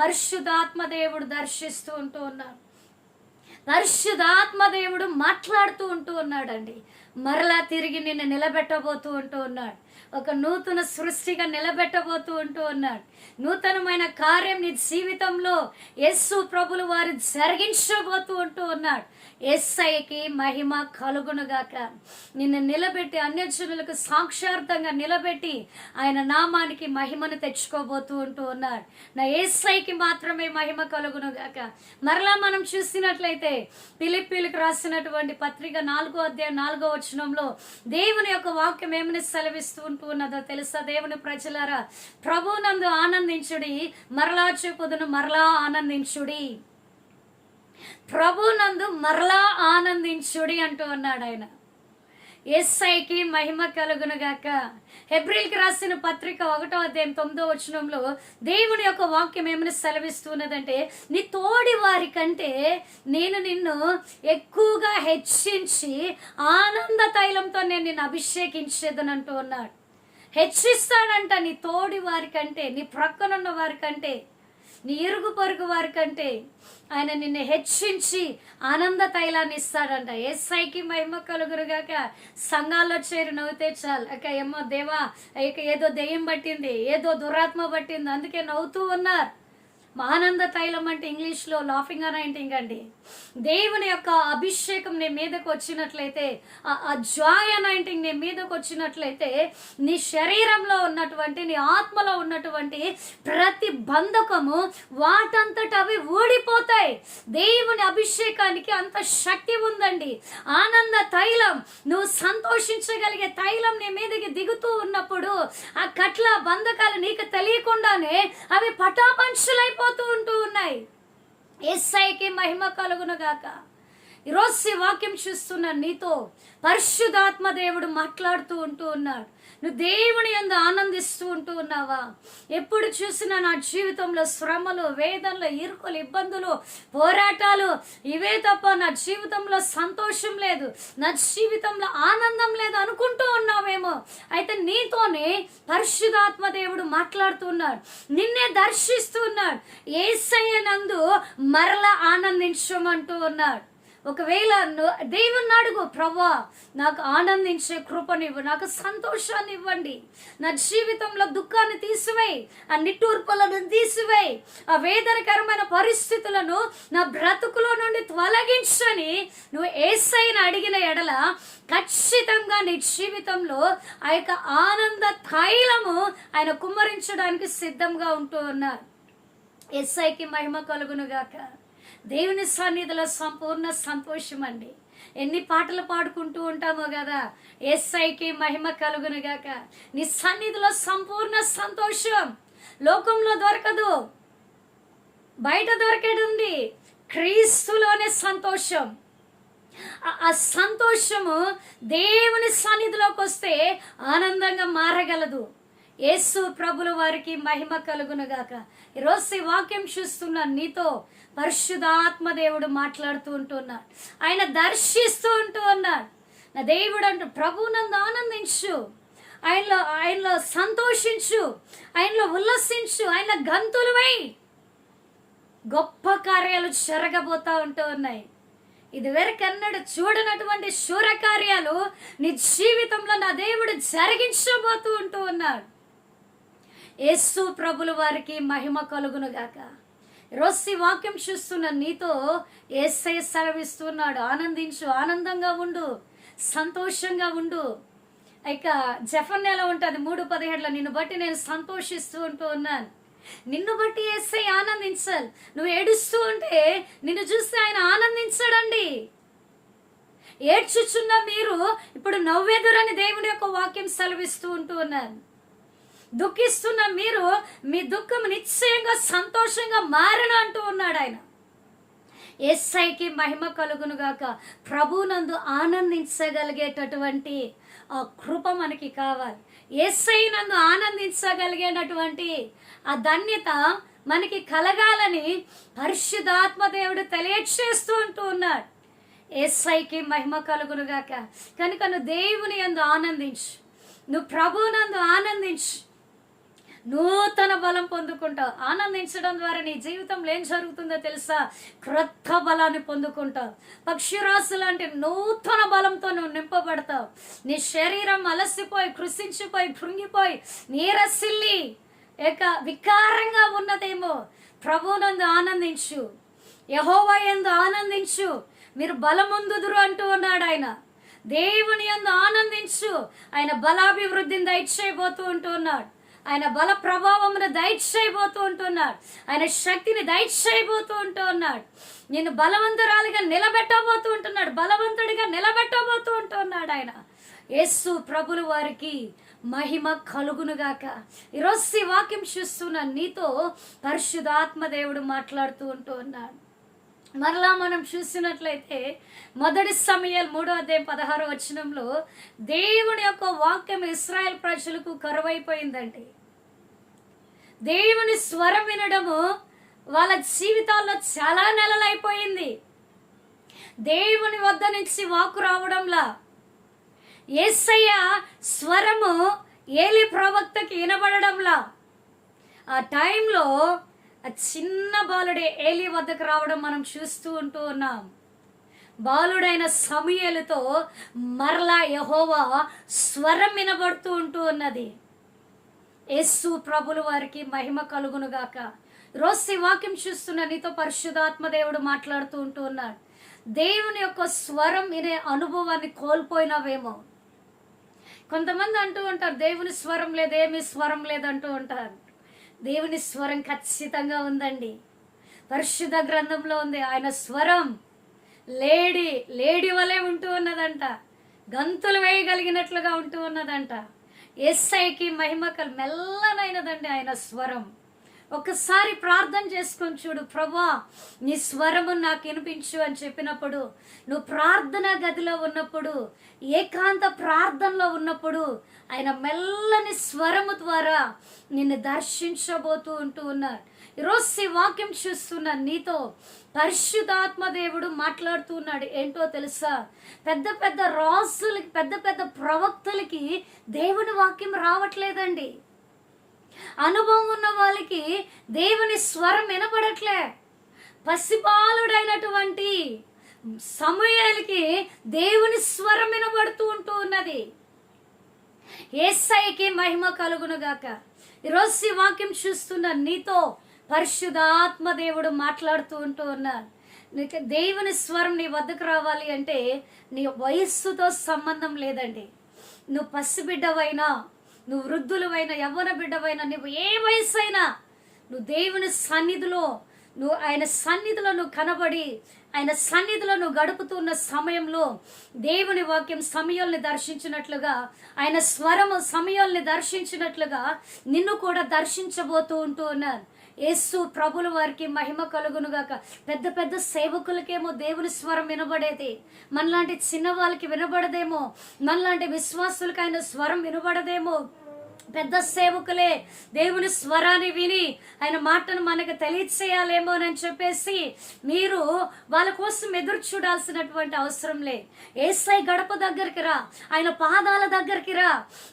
పరిశుద్ధాత్మ దేవుడు దర్శిస్తూ ఉంటూ ఉన్నాడు. పరిశుద్ధాత్మ దేవుడు మాట్లాడుతూ ఉంటూ ఉన్నాడండి. మరలా తిరిగి నిన్ను నిలబెట్టబోతూ ఉంటూ ఉన్నాడు. ఒక నూతన సృష్టిగా నిలబెట్టబోతూ ఉంటూ ఉన్నాడు. నూతనమైన కార్యం నీ జీవితంలో యేసు ప్రభుల వారు జరిగించబోతూ ఉంటూ ఉన్నాడు. యేసయ్యకి మహిమ కలుగునుగాక. నిన్ను నిలబెట్టి అన్యజనులకు సాక్షార్థంగా నిలబెట్టి ఆయన నామానికి మహిమను తెచ్చుకోబోతూ ఉంటూ ఉన్నాడు. నా యేసయ్యకి మాత్రమే మహిమ కలుగునుగాక. మరలా మనం చూసినట్లయితే ఫిలిప్పీలకు రాసినటువంటి పత్రిక 4వ అధ్యాయం 4వ వచనంలో దేవుని యొక్క వాక్యం ఏమని సెలవిస్తూ ఉంటూ ఉన్నదో తెలుసా? దేవుని ప్రజలారా, ప్రభువునందు ఆనందించుడి, మరలా చెప్పుదును మరలా ఆనందించుడి. ప్రభునందు మరలా ఆనందించుడి అంటూ ఉన్నాడు ఆయన. యేసయ్యకి మహిమ కలుగును గాక. హెబ్రీయులకు రాసిన పత్రిక 1వ అధ్యాయం 9వ వచనంలో దేవుని యొక్క వాక్యం ఏమని సెలవిస్తున్నదంటే, నీ తోడి వారి కంటే నేను నిన్ను ఎక్కువగా హెచ్చించి ఆనంద తైలంతో నేను నిన్ను అభిషేకించేదనంటూ ఉన్నాడు. హెచ్చిస్తాడంట నీ తోడి వారి కంటే, నీ ప్రక్కనున్న వారి కంటే, నీ ఇరుగు పొరుగు వారి కంటే ఆయన నిన్ను హెచ్చించి ఆనంద తైలాన్ని ఇస్తాడంట. యేసయ్యకి మహిమ కలుగురుగాక. సంఘాల్లో చేరి నవ్వుతే చాలు, అక్క ఏమో దేవా ఇక ఏదో దెయ్యం పట్టింది, ఏదో దురాత్మ పట్టింది, అందుకే నవ్వుతూ ఉన్నారు. ఆనంద తైలం అంటే ఇంగ్లీష్లో లాఫింగ్ అనాయింటింగ్ అండి. దేవుని యొక్క అభిషేకం నీ మీదకు వచ్చినట్లయితే, ఆ జాయ్ అనాయింటింగ్ నీ మీదకు వచ్చినట్లయితే, నీ శరీరంలో ఉన్నటువంటి, నీ ఆత్మలో ఉన్నటువంటి ప్రతి బంధకము వాటంతట అవి ఊడిపోతాయి. దేవుని అభిషేకానికి అంత శక్తి ఉందండి. ఆనంద తైలం, నువ్వు సంతోషించగలిగే తైలం నీ మీదకి దిగుతూ ఉన్నప్పుడు ఆ కట్ల బంధకాలు నీకు తెలియకుండానే అవి పటాపంచులైపోతాయి ఉంటూ ఉన్నాయి. యేసయ్యకి మహిమ కలుగును గాక. ఈరోజు ఈ వాక్యం చూస్తున్న నీతో పరిశుద్ధాత్మ దేవుడు మాట్లాడుతూ ఉంటూ ఉన్నాడు. నువ్వు దేవుని యందు ఆనందిస్తూ ఉంటూ ఉన్నావా? ఎప్పుడు చూసినా నా జీవితంలో శ్రమలు, వేదనలు, ఇరుకులు, ఇబ్బందులు, పోరాటాలు ఇవే తప్ప నా జీవితంలో సంతోషం లేదు, నా జీవితంలో ఆనందం లేదు అనుకుంటూ ఉన్నావేమో. అయితే నీతోనే పరిశుద్ధాత్మ దేవుడు మాట్లాడుతున్నాడు, నిన్నే దర్శిస్తున్నాడు. యేసయ్యనందు మరల ఆనందించమంటూ ఉన్నాడు. ఒకవేళ దేవుని అడుగు, ప్రభువా నాకు ఆనందించే కృపనివ్వు, నాకు సంతోషాన్ని ఇవ్వండి, నా జీవితంలో దుఃఖాన్ని తీసివేయి, ఆ నిట్టూర్పులను తీసివేయి, ఆ వేదనకరమైన పరిస్థితులను నా బ్రతుకులో నుండి తొలగించని నువ్వు యేసయ్యను అడిగిన ఎడల ఖచ్చితంగా నీ జీవితంలో ఆ యొక్క ఆనంద తైలము ఆయన కుమ్మరించడానికి సిద్ధంగా ఉంటూ ఉన్నారు. యేసయ్యకి మహిమ కలుగును గాక. దేవుని సన్నిధిలో సంపూర్ణ సంతోషం అండి. ఎన్ని పాటలు పాడుకుంటూ ఉంటామో కదా, యేసయ్యకి మహిమ కలుగును గాక. నీ సన్నిధిలో సంపూర్ణ సంతోషం లోకంలో దొరకదు, బయట దొరికేది క్రీస్తులోనే సంతోషం. ఆ సంతోషము దేవుని సన్నిధిలోకి వస్తే ఆనందంగా మారగలదు. యేసు ప్రభుల వారికి మహిమ కలుగును గాక. ఈరోజు ఈ వాక్యం చూస్తున్న నీతో పరిశుద్ధాత్మ దేవుడు మాట్లాడుతూ ఉంటున్నాడు, ఆయన దర్శిస్తూ ఉంటూ ఉన్నాడు. నా దేవుడు అంటూ ప్రభువునందు ఆనందించు, ఆయనలో సంతోషించు, ఆయనలో ఉల్లసించు, ఆయన గంతులు వేయి. గొప్ప కార్యాలు జరగబోతా ఉంటూ ఉన్నాయి. ఇదివరకన్నడు చూడనటువంటి శూర కార్యాలు నీ జీవితంలో నా దేవుడు జరిగించబోతూ ఉంటూ ఉన్నాడు. యేసు ప్రభుల వారికి మహిమ కలుగును గాక. రోజు ఈ వాక్యం చూస్తున్న నీతో యేసయ్య సెలవిస్తున్నాడు, ఆనందించు, ఆనందంగా ఉండు, సంతోషంగా ఉండు. ఇక జెఫన్యాలో ఉంటుంది 3:17, నిన్ను బట్టి నేను సంతోషిస్తూ ఉంటూ ఉన్నాను. నిన్ను బట్టి యేసయ్య ఆనందించాలి. నువ్వు ఏడుస్తూ ఉంటే నిన్ను చూస్తే ఆయన ఆనందించాడండి. ఏడ్చుచున్న మీరు ఇప్పుడు నవ్వెదురని దేవుని యొక్క వాక్యం సెలవిస్తూ ఉంటూ ఉన్నాను. దుఃఖిస్తున్న మీరు మీ దుఃఖం నిశ్చయంగా సంతోషంగా మారన అంటూ ఉన్నాడు ఆయన. యేసయ్యకి మహిమ కలుగును గాక. ప్రభువునందు ఆనందించగలిగేటటువంటి ఆ కృప మనకి కావాలి. యేసయ్య నందు ఆనందించగలిగేటటువంటి ఆ ధన్యత మనకి కలగాలని పరిశుద్ధాత్మ దేవుడు తెలియచేస్తూ ఉంటూ ఉన్నాడు. యేసయ్యకి మహిమ కలుగును గాక. కనుక నువ్వు దేవుని యందు ఆనందించు, నువ్వు ప్రభువునందు ఆనందించు, నూతన బలం పొందుకుంటావు. ఆనందించడం ద్వారా నీ జీవితంలో ఏం జరుగుతుందో తెలుసా? క్రొత్త బలాన్ని పొందుకుంటావు. పక్షిరాశు లాంటి నూతన బలంతో నువ్వు నింపబడతావు. నీ శరీరం అలసిపోయి, కృషించిపోయి, కృంగిపోయి, నీరసిల్లి వికారంగా ఉన్నదేమో, ప్రభువునందు ఆనందించు, యెహోవా యందు ఆనందించు, మీరు బలముందుదురు అంటూ ఉన్నాడు ఆయన. దేవుని యందు ఆనందించు, ఆయన బలాభివృద్ధిని దయచేయబోతూ ఉంటూ ఉన్నాడు. ఆయన బల ప్రభావమును దయచేయబోతూ ఉంటున్నాడు. ఆయన శక్తిని దయచేయబోతూ ఉంటూ ఉన్నాడు. నేను బలవంతురాలిగా నిలబెట్టబోతూ ఉంటున్నాడు, బలవంతుడిగా నిలబెట్టబోతూ ఉంటున్నాడు ఆయన. యేసు ప్రభుల వారికి మహిమ కలుగునుగాక. ఈరోజు ఈ వాక్యం చూస్తున్న నీతో పరిశుద్ధాత్మ దేవుడు మాట్లాడుతూ ఉంటూ ఉన్నాడు. మరలా మనం చూసినట్లయితే మొదటి సమూయేలు 3:16 దేవుని యొక్క వాక్యం ఇశ్రాయేల్ ప్రజలకు కరువైపోయిందండి. దేవుని స్వరం వినడము వాళ్ళ జీవితాల్లో చాలా నెలలైపోయింది. దేవుని వద్ద నుంచి వాక్కు రావడంలా, యేసయ్య స్వరము ఏలి ప్రవక్తకి వినబడడంలా, ఆ టైంలో ఆ చిన్న బాలుడే ఏలి వద్దకు రావడం మనం చూస్తూ ఉన్నాం. బాలుడైన సమూయేలుతో మరలా యెహోవా స్వరం వినబడుతూ ఉన్నది. యేసు ప్రభుల వారికి మహిమ కలుగునుగాక. రోజు ఈ వాక్యం చూస్తున్న నీతో పరిశుద్ధాత్మ దేవుడు మాట్లాడుతూ ఉన్నాడు. దేవుని యొక్క స్వరం వినే అనుభవాన్ని కోల్పోయినావేమో. కొంతమంది అంటూ ఉంటారు, దేవుని స్వరం లేదు, ఏమీ స్వరం లేదంటూ ఉంటారు. దేవుని స్వరం ఖచ్చితంగా ఉందండి. పరిశుద్ధ గ్రంథంలో ఉంది. ఆయన స్వరం లేడి వలె ఉంటూ ఉన్నదంట. గంతులు వేయగలిగినట్లుగా ఉంటూ ఉన్నదంట. యేసయ్యకి మహిమ మెల్లనైనదండి ఆయన స్వరం. ఒకసారి ప్రార్థన చేసుకొని చూడు, ప్రభువా నీ స్వరము నాకు వినిపించు అని చెప్పినప్పుడు, నువ్వు ప్రార్థన గదిలో ఉన్నప్పుడు, ఏకాంత ప్రార్థనలో ఉన్నప్పుడు ఆయన మెల్లని స్వరము ద్వారా నిన్ను దర్శించబోతూ ఉన్నారు. ఈరోజు ఈ వాక్యం చూస్తున్న నీతో పరిశుద్ధాత్మ దేవుడు మాట్లాడుతూ ఉన్నాడు. ఏంటో తెలుసా? పెద్ద పెద్ద రాజులకి, పెద్ద పెద్ద ప్రవక్తలకి దేవుని వాక్యం రావట్లేదండి. అనుభవం ఉన్న వాళ్ళకి దేవుని స్వరం వినపడట్లే. పసిబాలుడైనటువంటి సమూయేలుకి దేవుని స్వరం వినబడుతూ ఉన్నది. యేసయ్యకి మహిమ కలుగునుగాక. ఈరోజు ఈ వాక్యం చూస్తున్న నీతో పరిశుద్ధాత్మ దేవుడు మాట్లాడుతూ ఉన్నారు. నీకు దేవుని స్వరం నీ వద్దకు రావాలి అంటే నీ వయస్సుతో సంబంధం లేదండి. నువ్వు పసిబిడ్డవైనా, నువ్వు వృద్ధులవైనా, యవ్వన బిడ్డవైనా, నువ్వు ఏ వయసు అయినా, నువ్వు దేవుని సన్నిధిలో, నువ్వు ఆయన సన్నిధిలో నువ్వు కనబడి, ఆయన సన్నిధిలో నువ్వు గడుపుతున్న సమయంలో దేవుని వాక్యం సమూయేలుని దర్శించినట్లుగా, ఆయన స్వరము సమూయేలుని దర్శించినట్లుగా నిన్ను కూడా దర్శించబోతూ ఉన్నారు. యేసు ప్రభుల వారికి మహిమ కలుగునుగాక. పెద్ద పెద్ద సేవకులకేమో దేవుని స్వరం వినబడేది, మనలాంటి చిన్న వాళ్ళకి వినబడదేమో. మనలాంటి విశ్వాసులకి ఆయన స్వరం వినబడదేమో. పెద్ద సేవకులే దేవుని స్వరాన్ని విని ఆయన మాటను మనకు తెలియచేయాలేమో అని చెప్పేసి మీరు వాళ్ళ కోసం ఎదురు చూడాల్సినటువంటి అవసరం లేదు. యేసయ్య గడప దగ్గరికి రా, ఆయన పాదాల దగ్గరికి రా,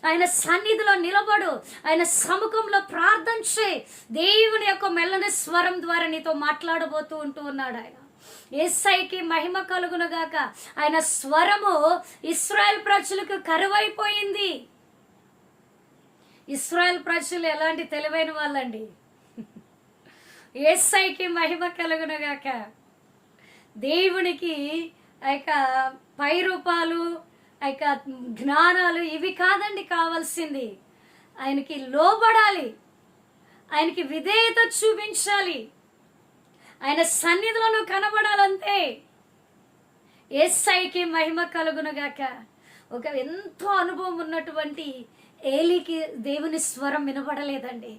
ఆయన సన్నిధిలో నిలబడు, ఆయన సముఖంలో ప్రార్థన చేయి. దేవుని యొక్క మెల్లని స్వరం ద్వారా నీతో మాట్లాడబోతూ ఉన్నాడు ఆయన. యేసయ్యకి మహిమ కలుగునుగాక. ఆయన స్వరము ఇశ్రాయేల్ ప్రజలకు కరువైపోయింది. ఇశ్రాయేల్ ప్రజలు ఎలాంటి తెలివైన వాళ్ళండి. యేసయ్యకి మహిమ కలుగునుగాక. దేవునికి పై రూపాలు, జ్ఞానాలు ఇవి కాదండి కావాల్సింది. ఆయనకి లోబడాలి, ఆయనకి విధేయత చూపించాలి, ఆయన సన్నిధిలో కనబడాలంతే. యేసయ్యకి మహిమ కలుగునుగాక. ఒక ఎంతో అనుభవం ఉన్నటువంటి ఏలీకి దేవుని స్వరం వినబడలేదండి.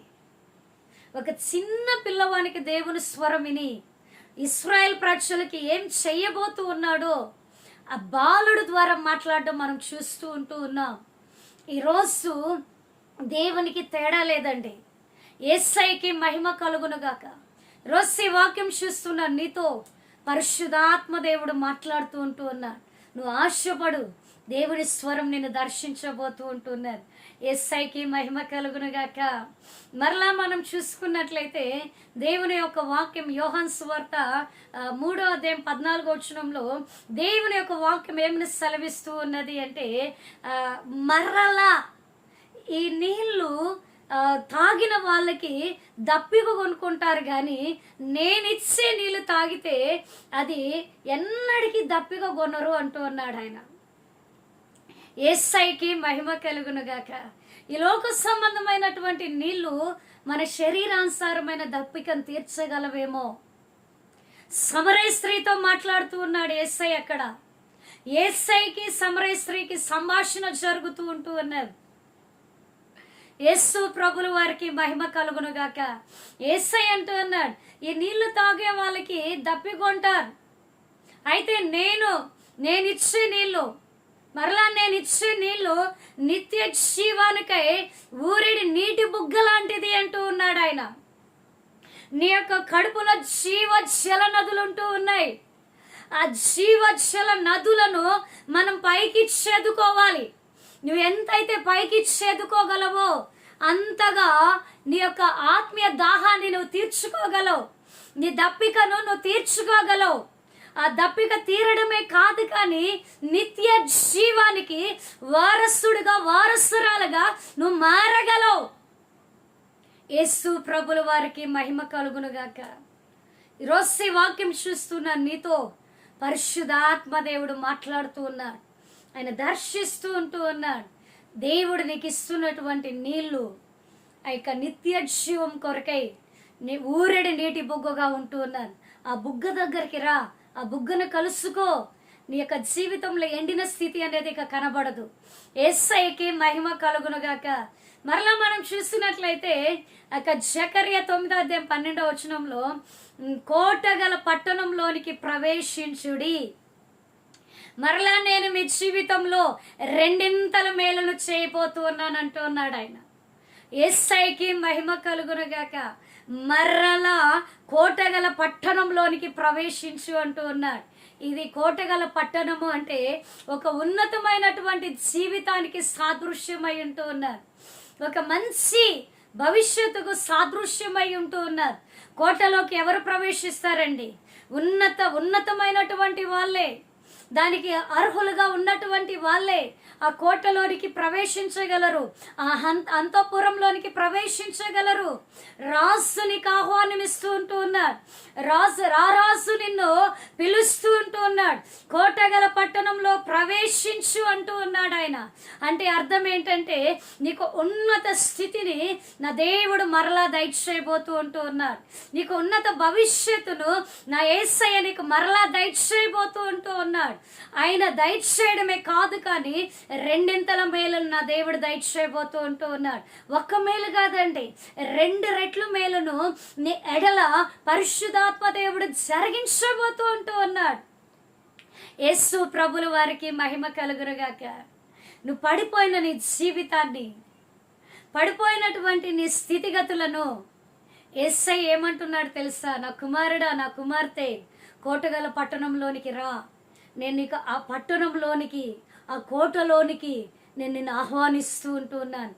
ఒక చిన్న పిల్లవానికి దేవుని స్వరం విని ఇశ్రాయేల్ ప్రజలకి ఏం చెయ్యబోతూ ఉన్నాడో ఆ బాలుడు ద్వారా మాట్లాడడం మనం చూస్తూ ఉన్నాం. ఈరోజు దేవునికి తేడా లేదండి. యేసయ్యకి మహిమ కలుగునుగాక. రోజు ఈ వాక్యం చూస్తున్న నీతో పరిశుద్ధాత్మ దేవుడు మాట్లాడుతూ ఉన్నాడు. నువ్వు ఆశపడు, దేవుని స్వరం నిన్ను దర్శించబోతూ ఉంటున్నారు. యేసయ్యకి మహిమ కలుగునుగాక. మరలా మనం చూసుకున్నట్లయితే దేవుని యొక్క వాక్యం యోహాను సువార్త 3:14 దేవుని యొక్క వాక్యం ఏమని సెలవిస్తూ ఉన్నది అంటే, మరలా ఈ నీళ్లు తాగిన వాళ్ళకి దప్పిక కొనుక్కుంటారు, కానీ నేనిచ్చే నీళ్ళు తాగితే అది ఎన్నటికీ దప్పిక కొనరు అంటూ ఉన్నాడు ఆయన. యేసయ్యకి మహిమ కలుగునుగాక. ఈ లోక సంబంధమైనటువంటి నీళ్లు మన శరీరానుసారమైన దప్పికను తీర్చగలవేమో. సమరయ స్త్రీతో మాట్లాడుతూ ఉన్నాడు యేసయ్య. అక్కడ యేసయ్యకి సమరయ స్త్రీకి సంభాషణ జరుగుతూ ఉన్నది. యేసు ప్రభుల వారికి మహిమ కలుగును గాక. యేసయ్య అంటూ అన్నాడు, ఈ నీళ్లు తాగే వాళ్ళకి దప్పికొంటారు, అయితే నేనిచ్చే నీళ్ళు, మరలా నేను ఇచ్చే నీళ్ళు నిత్య జీవానికై ఊరిడి నీటి బుగ్గ లాంటిది అంటూ ఉన్నాడు ఆయన. నీ యొక్క కడుపులో జీవజల నదులు ఉంటూ ఉన్నాయి. ఆ జీవజల నదులను మనం పైకి చేదుకోవాలి. నువ్వు ఎంతైతే పైకి చేదుకోగలవో అంతగా నీ యొక్క ఆత్మీయ దాహాన్ని నువ్వు తీర్చుకోగలవు. నీ దప్పికను నువ్వు తీర్చుకోగలవు. ఆ దప్పిక తీరడమే కాదు, కానీ నిత్య జీవానికి వారసుడిగా, వారసురాలుగా నువ్వు మారగలవు. యేసు ప్రభుల వారికి మహిమ కలుగునుగాక. ఈరోజు వాక్యం చూస్తున్న నీతో పరిశుద్ధాత్మ దేవుడు మాట్లాడుతూ ఉన్నాడు. ఆయన దర్శిస్తూ ఉన్నాడు. దేవుడు నీకు ఇస్తున్నటువంటి నీళ్లు ఆ యొక్క నిత్య జీవం కొరకై నీ ఊరెడి నీటి బుగ్గగా ఉంటూ ఉన్నాను. ఆ బుగ్గ దగ్గరికి రా, ఆ బుగ్గను కలుసుకో. నీ యొక్క జీవితంలో ఎండిన స్థితి అనేది ఇక కనబడదు. యేసయ్యకి మహిమ కలుగునుగాక. మరలా మనం చూసినట్లయితే జకర్యా 9:12 కోటగల పట్టణంలోనికి ప్రవేశించుడి, మరలా నేను మీ జీవితంలో రెండింతల మేలును చేయబోతూ ఉన్నాను అంటూ ఉన్నాడు ఆయన. యేసయ్యకి మహిమ కలుగునుగాక. మరలా కోటగల పట్టణంలోనికి ప్రవేశించు అంటూ ఉన్నాడు. ఇది కోటగల పట్టణము అంటే ఒక ఉన్నతమైనటువంటి జీవితానికి సాదృశ్యమై ఉంటూ ఉన్నారు. ఒక మంచి భవిష్యత్తుకు సాదృశ్యమై ఉంటూ ఉన్నారు. కోటలోకి ఎవరు ప్రవేశిస్తారండి? ఉన్నతమైనటువంటి వాళ్ళే, దానికి అర్హులుగా ఉన్నటువంటి వాళ్ళే ఆ కోటలోనికి ప్రవేశించగలరు, ఆ అంతఃపురంలోనికి ప్రవేశించగలరు. రాజు నీకు ఆహ్వానమిస్తూ ఉంటూ ఉన్నాడు. రారాజు నిన్ను పిలుస్తూ ఉంటూ ఉన్నాడు. కోటగల పట్టణంలో ప్రవేశించు అంటూ ఉన్నాడు ఆయన. అంటే అర్థం ఏంటంటే నీకు ఉన్నత స్థితిని నా దేవుడు మరలా దయచేయబోతూ ఉంటూ ఉన్నాడు. నీకు ఉన్నత భవిష్యత్తును నా యేసయ్య నీకు మరలా దయచేయబోతూ ఉంటూ ఉన్నాడు. ఆయన దయచేయడమే కాదు, కానీ రెండింతల మేలును నా దేవుడు దయచేయబోతూ ఉంటూ ఉన్నాడు. ఒక్క మేలు కాదండి, 2 రెట్లు మేలును నీ ఎడల పరిశుద్ధాత్మ దేవుడు జరిగించబోతూ ఉంటూ ఉన్నాడు. యేసు ప్రభుల వారికి మహిమ కలుగునుగాక. నువ్వు పడిపోయిన నీ జీవితాన్ని, పడిపోయినటువంటి నీ స్థితిగతులను యేసయ్య ఏమంటున్నాడు తెలుసా? నా కుమారుడా, నా కుమార్తె, కోటగల పట్టణంలోనికి రా. నేను నీకు ఆ పట్టణంలోనికి, ఆ కోటలోనికి నేను నిన్ను ఆహ్వానిస్తూ ఉంటున్నాను.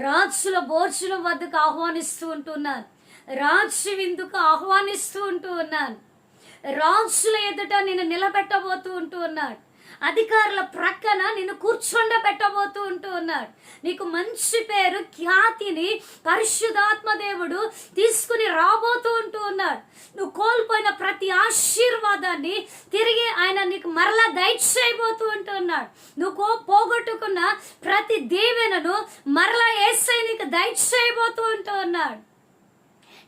రాజుల భోజనం వద్దకు ఆహ్వానిస్తూ ఉంటున్నాను. రాజు విందుకు ఆహ్వానిస్తూ ఉంటూ ఉన్నాను. రాజుల ఎదుట నిన్ను నిలబెట్టబోతూ ఉంటూ ఉన్నాడు. అధికారుల ప్రక్కన నిన్ను కూర్చొండబెట్టబోతూ ఉంటూ ఉన్నాడు. నీకు మంచి పేరు, ఖ్యాతిని పరిశుద్ధాత్మ దేవుడు తీసుకుని రాబోతూ ఉంటూ ఉన్నాడు. నువ్వు కోల్పోయిన ప్రతి ఆశీర్వాదాన్ని తిరిగి ఆయన నీకు మరలా దయచేయబోతూ ఉంటూ ఉన్నాడు. నువ్వు పోగొట్టుకున్న ప్రతి దీవెనను మరలా యేసయ్య నీకు దయచేయబోతూ ఉంటూ ఉన్నాడు.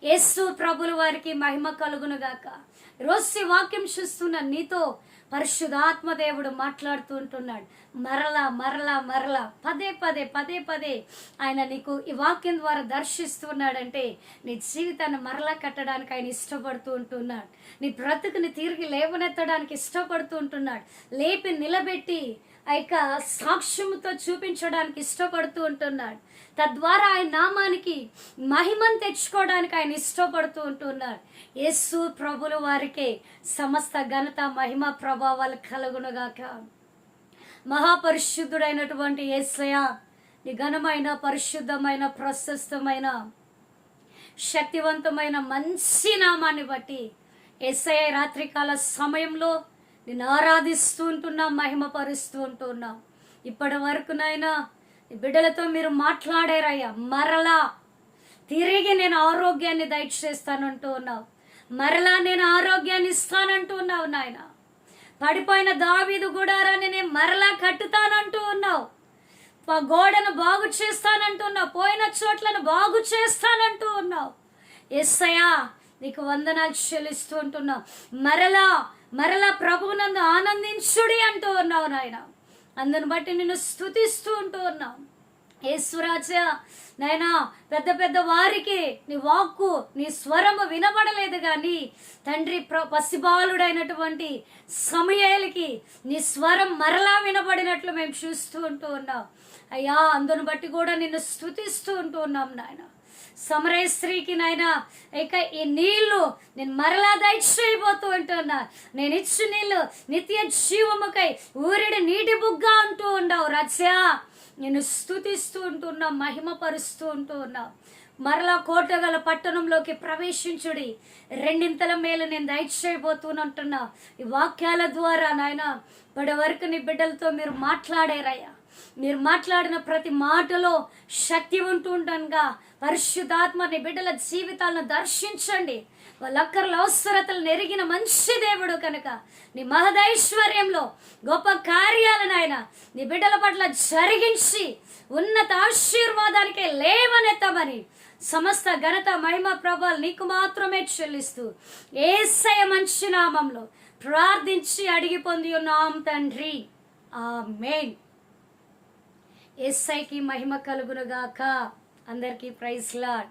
యేసు ప్రభుల వారికి మహిమ కలుగునుగాక. రోజు వాక్యం చూస్తున్న నీతో పరిశుద్ధాత్మ దేవుడు మాట్లాడుతూ ఉంటున్నాడు. మరలా మరలా మరలా పదే పదే ఆయన నీకు ఈ వాక్యం ద్వారా దర్శిస్తున్నాడంటే నీ జీవితాన్ని మరలా కట్టడానికి ఆయన ఇష్టపడుతూ ఉంటున్నాడు. నీ బ్రతుకుని తిరిగి లేవనెత్తడానికి ఇష్టపడుతూ ఉంటున్నాడు. లేపి నిలబెట్టి ఆ యొక్క సాక్ష్యముతో చూపించడానికి ఇష్టపడుతూ ఉంటున్నాడు. తద్వారా ఆయన నామానికి మహిమను తెచ్చుకోవడానికి ఆయన ఇష్టపడుతూ ఉంటున్నాడు. యేసు ప్రభుల వారికే సమస్త ఘనత, మహిమ, ప్రభావాలు కలుగునుగాక. మహాపరిశుద్ధుడైనటువంటి యేసయ్య, నీ ఘనమైన, పరిశుద్ధమైన, ప్రశస్తమైన, శక్తివంతమైన మంచి నామాన్ని బట్టి యేసయ్య రాత్రికాల సమయంలో నిన్ను ఆరాధిస్తూ ఉంటున్నాం, మహిమపరుస్తూ ఉంటున్నాం. ఇప్పటి వరకునైనా బిడ్డలతో మీరు మాట్లాడారయ్యా. మరలా తిరిగి నేను ఆరోగ్యాన్ని దయచేస్తానంటూ ఉన్నావు. మరలా నేను ఆరోగ్యాన్ని ఇస్తానంటూ ఉన్నావు నాయన. పడిపోయిన దావీదు గుడారాన్ని నేను మరలా కట్టుతానంటూ ఉన్నావు. గోడను బాగు చేస్తానంటున్నావు. పోయిన చోట్లను బాగు చేస్తానంటూ ఉన్నావు. యేసయ్యా, నీకు వందనాలు చెల్లిస్తూ ఉంటున్నావు. మరలా ప్రభువునందు ఆనందించుడి అంటూ ఉన్నావు నాయన. అందుని బట్టి నిన్ను స్తుతిస్తూ ఉంటూ ఉన్నావు. యేసురాజా నాయనా, పెద్ద పెద్ద వారికి నీ వాక్కు నీ స్వరము వినబడలేదు కానీ తండ్రి పసిబాలుడైనటువంటి సమూయేలుకి నీ స్వరం మరలా వినబడినట్లు మేము చూస్తూ ఉన్నాం అయ్యా. అందును బట్టి కూడా నిన్ను స్తుతిస్తూ ఉన్నాం నాయన. సమరయ స్త్రీకి నాయన ఇక ఈ నీళ్లు నేను మరలా దయచేయబోతూ ఉంటున్నా. నేను ఇచ్చు నీళ్ళు నిత్య జీవముకై ఊరిడి నీటి బుగ్గ అంటూ ఉన్నావు రాజా. నేను స్తుతిస్తూ ఉంటున్నా, మహిమపరుస్తూ ఉన్నావు. మరలా కోటగల పట్టణంలోకి ప్రవేశించుడి, రెండింతల మేలు నేను దయచేయబోతున్నా. ఈ వాక్యాల ద్వారా నాయన ఇప్పటి వరకు నీ బిడ్డలతో మీరు మాట్లాడారయ్యా. మీరు మాట్లాడిన ప్రతి మాటలో శక్తి ఉంటుండగా పరిశుద్ధాత్మ నీ బిడ్డల జీవితాలను దర్శించండి. వాళ్ళ అక్కర్ల అవసరతలు ఎరిగిన మంచి దేవుడు కనుక నీ మహదైశ్వర్యంలో గొప్ప కార్యాలను ఆయన నీ బిడ్డల పట్ల జరిగించి ఉన్నత ఆశీర్వాదానికే లేవనెత్తమని సమస్త ఘనత మహిమ ప్రభావాలు నీకు మాత్రమే చెల్లిస్తూ యేసయ్య మంచి నామంలో ప్రార్థించి అడిగి పొంది ఉన్నాం తండ్రి, ఆమేన్. యేసయ్యకి మహిమ కలుగునుగాక. అందరికీ ప్రైజ్ లార్డ్.